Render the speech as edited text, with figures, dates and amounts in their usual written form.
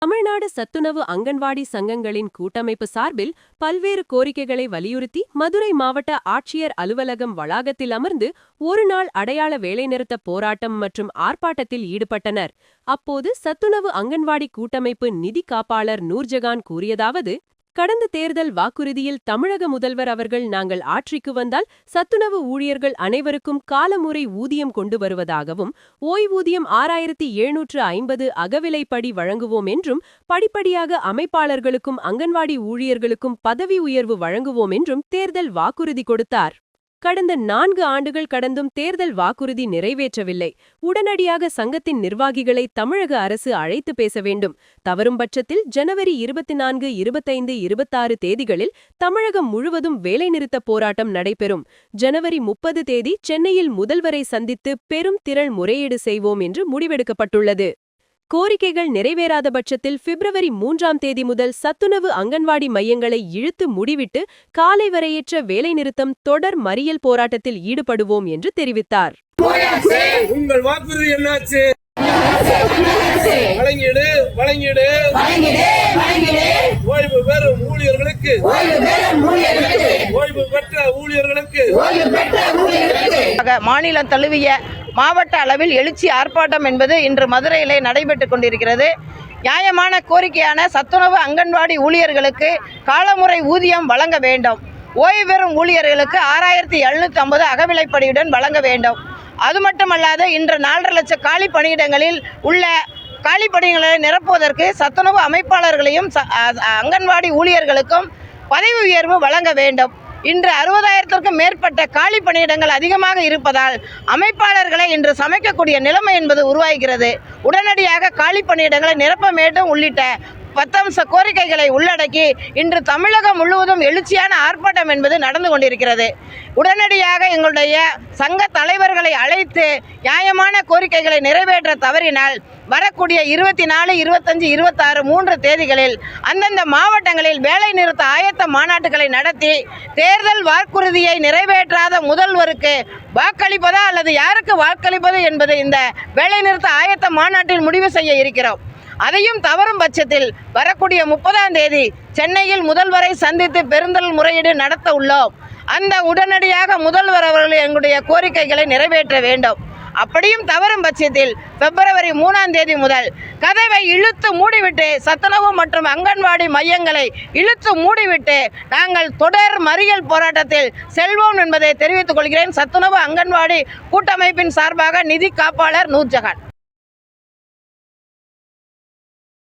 தமிழ்நாடு சத்துணவு அங்கன்வாடி சங்கங்களின் கூட்டமைப்பு சார்பில் பல்வேறு கோரிக்கைகளை வலியுறுத்தி மதுரை மாவட்ட ஆட்சியர் அலுவலகம் வளாகத்தில் அமர்ந்து ஒருநாள் அடையாள வேலைநிறுத்த போராட்டம் மற்றும் ஆர்ப்பாட்டத்தில் ஈடுபட்டனர். அப்போது சத்துணவு அங்கன்வாடி கூட்டமைப்பு நிதி காப்பாளர் நூர்ஜகான் கூறியதாவது: கடந்த தேர்தல் வாக்குறுதியில் தமிழக முதல்வர் அவர்கள் நாங்கள் ஆட்சிக்கு வந்தால் சத்துணவு ஊழியர்கள் அனைவருக்கும் காலமுறை ஊதியம் கொண்டு வருவதாகவும், ஓய்வூதியம் 6750 அகவிலைப்படி வழங்குவோம் என்றும், படிப்படியாக அமைப்பாளர்களுக்கும் அங்கன்வாடி ஊழியர்களுக்கும் பதவி உயர்வு வழங்குவோம் என்றும் தேர்தல் வாக்குறுதி கொடுத்தார். கடந்த 4 ஆண்டுகள் கடந்தும் தேர்தல் வாக்குறுதி நிறைவேற்றவில்லை. உடனடியாக சங்கத்தின் நிர்வாகிகளை தமிழக அரசு அழைத்து பேச வேண்டும். தவறும் பட்சத்தில் ஜனவரி 24, 25, 26 தேதிகளில் தமிழகம் முழுவதும் வேலைநிறுத்த போராட்டம் நடைபெறும். ஜனவரி 30 தேதி சென்னையில் முதல்வரை சந்தித்து பெரும் திரள் முறையீடு செய்வோம் என்று முடிவெடுக்கப்பட்டுள்ளது. கோரிக்கைகள் நிறைவேறாத பட்சத்தில் பிப்ரவரி 3ஆம் தேதி முதல் சத்துணவு அங்கன்வாடி மையங்களை இழுத்து மூடிவிட்டு காலை வரையற்ற வேலைநிறுத்தம் தொடர் மறியல் போராட்டத்தில் ஈடுபடுவோம் என்று தெரிவித்தார். உங்கள் வாக்குறுதி என்னாச்சு? வழங்கிடு வழங்கிடு ஓய்வு பெறும் ஊழியர்களுக்கு, ஓய்வு பெற்ற ஊழியர்களுக்கு மாநிலம் தழுவிய மாவட்ட அளவில் எழுச்சி ஆர்ப்பாட்டம் என்பது இன்று மதுரையிலே நடைபெற்றுக் கொண்டிருக்கிறது. நியாயமான கோரிக்கையான சத்துணவு அங்கன்வாடி ஊழியர்களுக்கு காலமுறை ஊதியம் வழங்க வேண்டும். ஓய்வு பெறும் ஊழியர்களுக்கு 6750 அகவிலைப்படியுடன் வழங்க வேண்டும். அது மட்டுமல்லாது இன்று 4.5 லட்சம் காலி பணியிடங்களில் உள்ள காலி பணியிடங்களை நிரப்புவதற்கு சத்துணவு அமைப்பாளர்களையும் அங்கன்வாடி ஊழியர்களுக்கும் பதவி உயர்வு வழங்க வேண்டும். இன்று 60,000க்கும் மேற்பட்ட காலி பணியிடங்கள் அதிகமாக இருப்பதால் அமைப்பாளர்களை இன்று சமைக்கக்கூடிய நிலைமை என்பது உருவாகிறது. உடனடியாக காலி பணியிடங்களை நிரப்ப வேண்டும் உள்ளிட்ட 10 அம்ச கோரிக்கைகளை உள்ளடக்கி இன்று தமிழகம் முழுவதும் எழுச்சியான ஆர்ப்பாட்டம் என்பது நடந்து கொண்டிருக்கிறது. உடனடியாக எங்களுடைய சங்க தலைவர்களை அழைத்து நியாயமான கோரிக்கைகளை நிறைவேற்ற தவறினால் வரக்கூடிய 24, 25, 26 3 தேதிகளில் அந்தந்த மாவட்டங்களில் வேலை நிறுத்த ஆயத்த மாநாட்டுகளை நடத்தி தேர்தல் வாக்குறுதியை நிறைவேற்றாத முதல்வருக்கு வாக்களிப்பதா அல்லது யாருக்கு வாக்களிப்பது என்பது இந்த வேலைநிறுத்த ஆயத்த மாநாட்டில் முடிவு செய்ய இருக்கிறோம். அதையும் தவறும் பட்சத்தில் வரக்கூடிய 30ஆம் தேதி சென்னையில் முதல்வரை சந்தித்து பெருந்தல் முறையீடு நடத்த உள்ளோம். அந்த உடனடியாக முதல்வர் அவர்கள் எங்களுடைய கோரிக்கைகளை நிறைவேற்ற வேண்டும். அப்படியும் தவறும் பட்சத்தில் பிப்ரவரி 3ஆம் தேதி முதல் கதவை இழுத்து மூடிவிட்டு சத்துணவு மற்றும் அங்கன்வாடி மையங்களை இழுத்து மூடிவிட்டு நாங்கள் தொடர் மறியல் போராட்டத்தில் செல்வோம் என்பதை தெரிவித்துக் கொள்கிறேன். சத்துணவு அங்கன்வாடி கூட்டமைப்பின் சார்பாக நிதி காப்பாளர் நூர்ஜகான்.